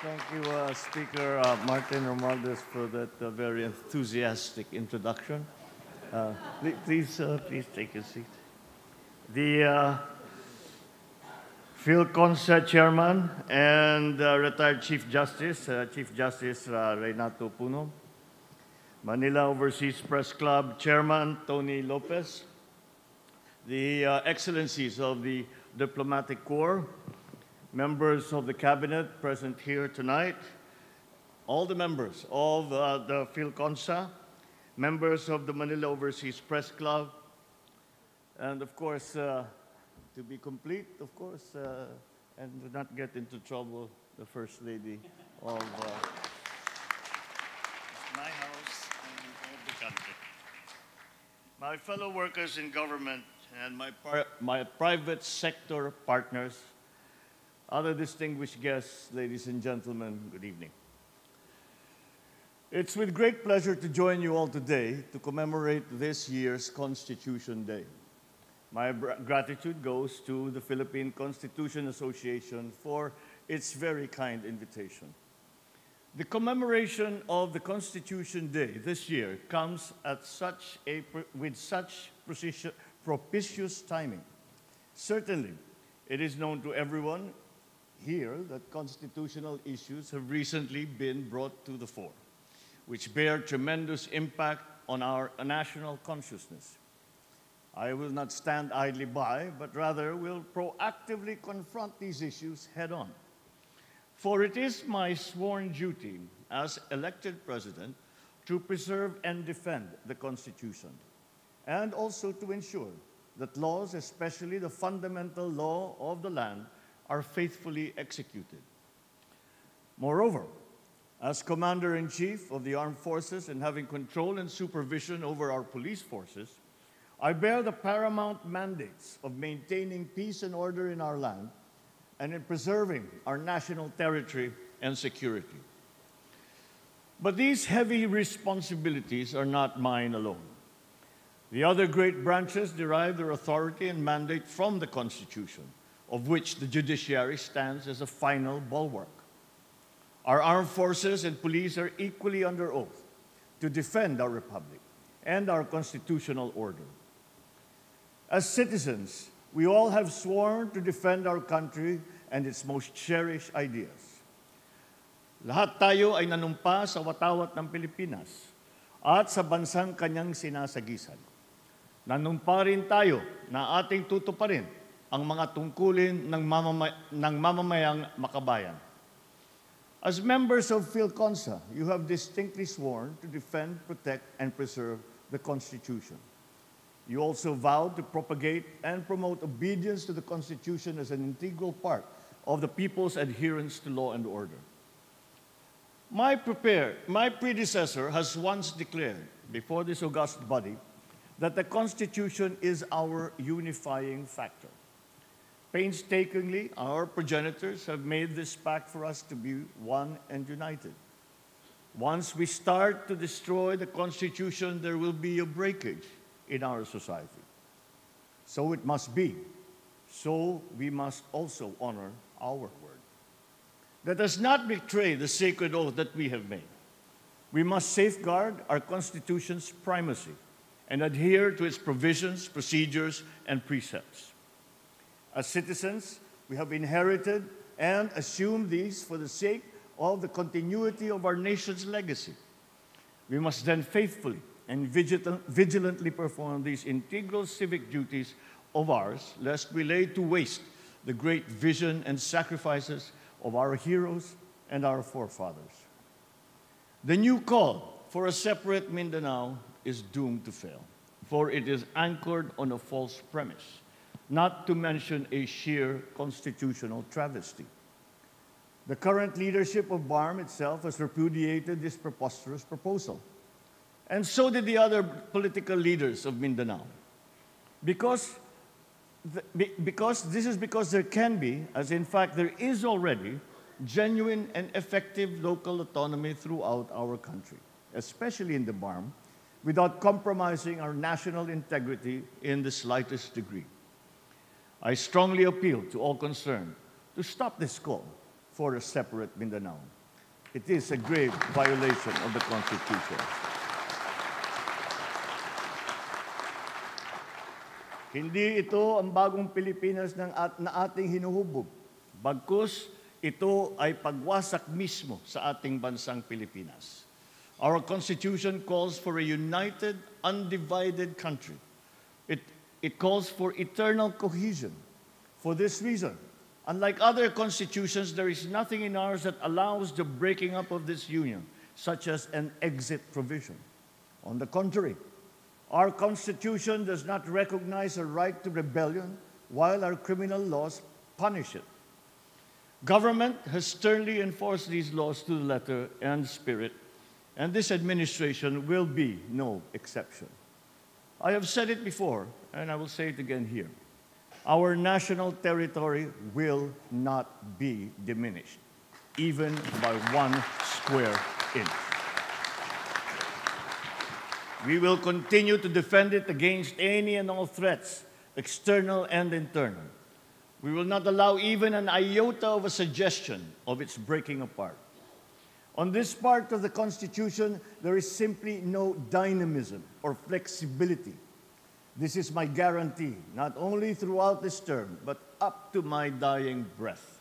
Thank you, Speaker Martin Romualdez, for that very enthusiastic introduction. Please take a seat. The PhilConsa Chairman and retired Chief Justice Renato Puno, Manila Overseas Press Club Chairman Tony Lopez, the Excellencies of the Diplomatic Corps, members of the Cabinet present here tonight, all the members of the PhilConsa, members of the Manila Overseas Press Club, and of course, to be complete, of course, and to not get into trouble, the First Lady of my house and of the country. My fellow workers in government and my private sector partners, other distinguished guests, ladies and gentlemen, good evening. It's with great pleasure to join you all today to commemorate this year's Constitution Day. My gratitude goes to the Philippine Constitution Association for its very kind invitation. The commemoration of the Constitution Day this year comes at with such propitious timing. Certainly, it is known to everyone here that constitutional issues have recently been brought to the fore, which bear tremendous impact on our national consciousness. I will not stand idly by, but rather will proactively confront these issues head-on. For it is my sworn duty as elected president to preserve and defend the Constitution, and also to ensure that laws, especially the fundamental law of the land, are faithfully executed. Moreover, as Commander-in-Chief of the Armed Forces and having control and supervision over our police forces, I bear the paramount mandates of maintaining peace and order in our land and in preserving our national territory and security. But these heavy responsibilities are not mine alone. The other great branches derive their authority and mandate from the Constitution, of which the judiciary stands as a final bulwark. Our armed forces and police are equally under oath to defend our republic and our constitutional order. As citizens, we all have sworn to defend our country and its most cherished ideas. Lahat tayo ay nanumpa sa watawat ng Pilipinas at sa bansang kanyang sinasagisan. Nanumpa rin tayo na ating tutuparin ang mga tungkulin ng mamamayang makabayan. As members of PhilConsa, you have distinctly sworn to defend, protect, and preserve the Constitution. You also vowed to propagate and promote obedience to the Constitution as an integral part of the people's adherence to law and order. My predecessor has once declared before this august body that the Constitution is our unifying factor. Painstakingly, our progenitors have made this pact for us to be one and united. Once we start to destroy the Constitution, there will be a breakage in our society. So it must be. So we must also honor our word. Let us not betray the sacred oath that we have made. We must safeguard our Constitution's primacy and adhere to its provisions, procedures, and precepts. As citizens, we have inherited and assumed these for the sake of the continuity of our nation's legacy. We must then faithfully and vigilantly perform these integral civic duties of ours, lest we lay to waste the great vision and sacrifices of our heroes and our forefathers. The new call for a separate Mindanao is doomed to fail, for it is anchored on a false premise, not to mention a sheer constitutional travesty. The current leadership of BARM itself has repudiated this preposterous proposal. And so did the other political leaders of Mindanao. Because there can be, as in fact there is already, genuine and effective local autonomy throughout our country, especially in the BARM, without compromising our national integrity in the slightest degree. I strongly appeal to all concerned to stop this call for a separate Mindanao. It is a grave violation of the Constitution. Hindi ito ang bagong Pilipinas na ating hinuhubog. Bagkus, ito ay pagwasak mismo sa ating bansang Pilipinas. Our Constitution calls for a united, undivided country. It calls for eternal cohesion. For this reason, unlike other constitutions, there is nothing in ours that allows the breaking up of this union, such as an exit provision. On the contrary, our Constitution does not recognize a right to rebellion, while our criminal laws punish it. Government has sternly enforced these laws to the letter and spirit, and this administration will be no exception. I have said it before, and I will say it again here. Our national territory will not be diminished, even by 1 square inch. We will continue to defend it against any and all threats, external and internal. We will not allow even an iota of a suggestion of its breaking apart. On this part of the Constitution, there is simply no dynamism or flexibility. This is my guarantee, not only throughout this term, but up to my dying breath.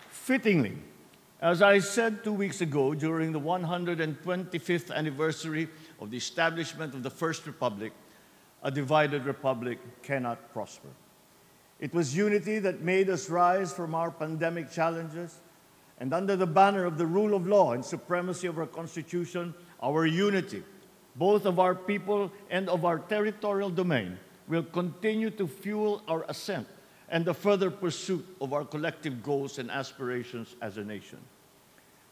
Fittingly, as I said 2 weeks ago during the 125th anniversary of the establishment of the First Republic, a divided republic cannot prosper. It was unity that made us rise from our pandemic challenges, and under the banner of the rule of law and supremacy of our Constitution, our unity, both of our people and of our territorial domain, will continue to fuel our ascent and the further pursuit of our collective goals and aspirations as a nation.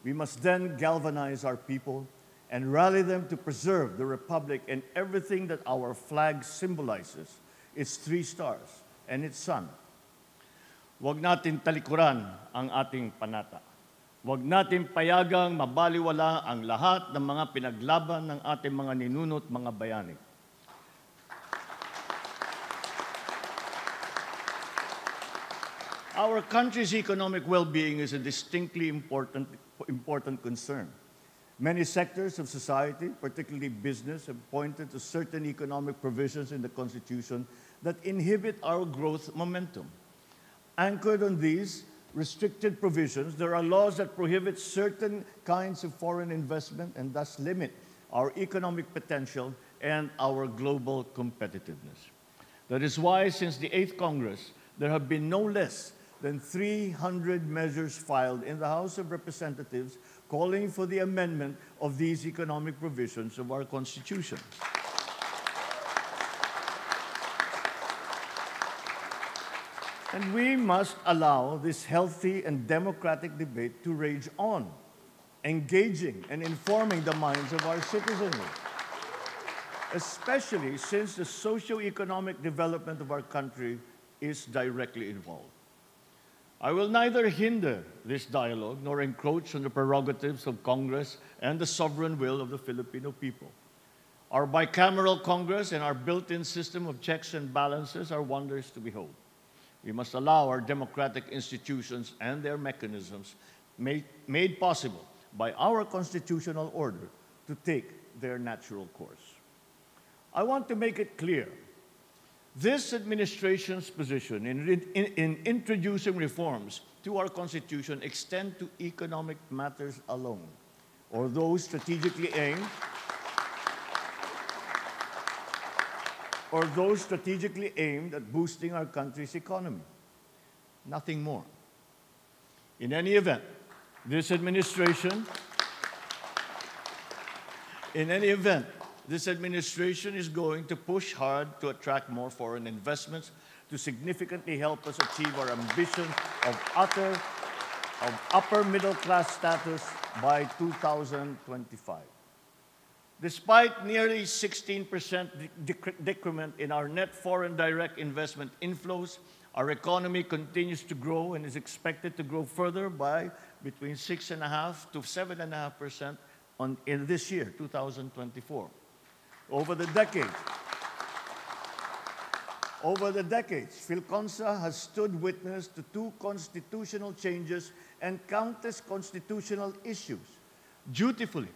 We must then galvanize our people and rally them to preserve the Republic and everything that our flag symbolizes, its 3 stars and its sun. Huwag natin talikuran ang ating panata. Huwag natin payagang mabaliwala ang lahat ng mga pinaglaban ng ating mga ninunot mga bayani. Our country's economic well-being is a distinctly important concern. Many sectors of society, particularly business, have pointed to certain economic provisions in the Constitution that inhibit our growth momentum. Anchored on these restricted provisions, there are laws that prohibit certain kinds of foreign investment and thus limit our economic potential and our global competitiveness. That is why, since the 8th Congress, there have been no less than 300 measures filed in the House of Representatives calling for the amendment of these economic provisions of our Constitution. And we must allow this healthy and democratic debate to rage on, engaging and informing the minds of our citizenry, especially since the socio-economic development of our country is directly involved. I will neither hinder this dialogue nor encroach on the prerogatives of Congress and the sovereign will of the Filipino people. Our bicameral Congress and our built-in system of checks and balances are wonders to behold. We must allow our democratic institutions and their mechanisms made possible by our constitutional order to take their natural course. I want to make it clear, this administration's position in introducing reforms to our Constitution extend to economic matters alone, or those strategically aimed at boosting our country's economy. Nothing more. In any event, this administration is going to push hard to attract more foreign investments to significantly help us achieve our ambition of upper middle class status by 2025. Despite nearly 16% decrement in our net foreign direct investment inflows, our economy continues to grow and is expected to grow further by between 6.5% to 7.5% in this year, 2024. Over the Over the decades, PhilConsa has stood witness to 2 constitutional changes and countless constitutional issues. Dutifully,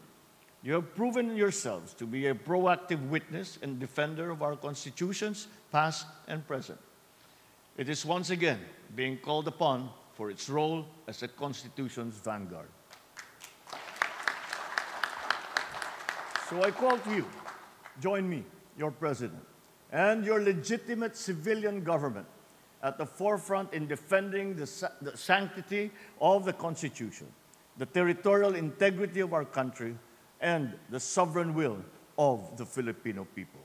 you have proven yourselves to be a proactive witness and defender of our constitutions, past and present. It is once again being called upon for its role as a Constitution's vanguard. So I call to you, join me, your President, and your legitimate civilian government at the forefront in defending the sanctity of the Constitution, the territorial integrity of our country, and the sovereign will of the Filipino people.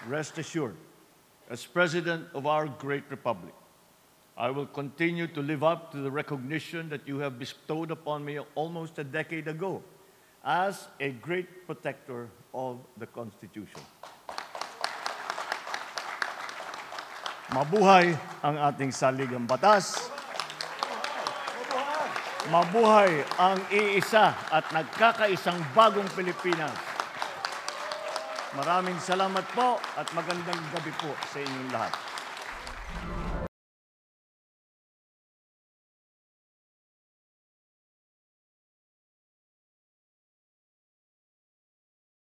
Rest assured, as President of our great republic, I will continue to live up to the recognition that you have bestowed upon me almost a decade ago as a great protector of the Constitution. Mabuhay ang ating saligang batas. Mabuhay ang iisa at nagkakaisang bagong Pilipinas. Maraming salamat po at magandang gabi po sa inyong lahat.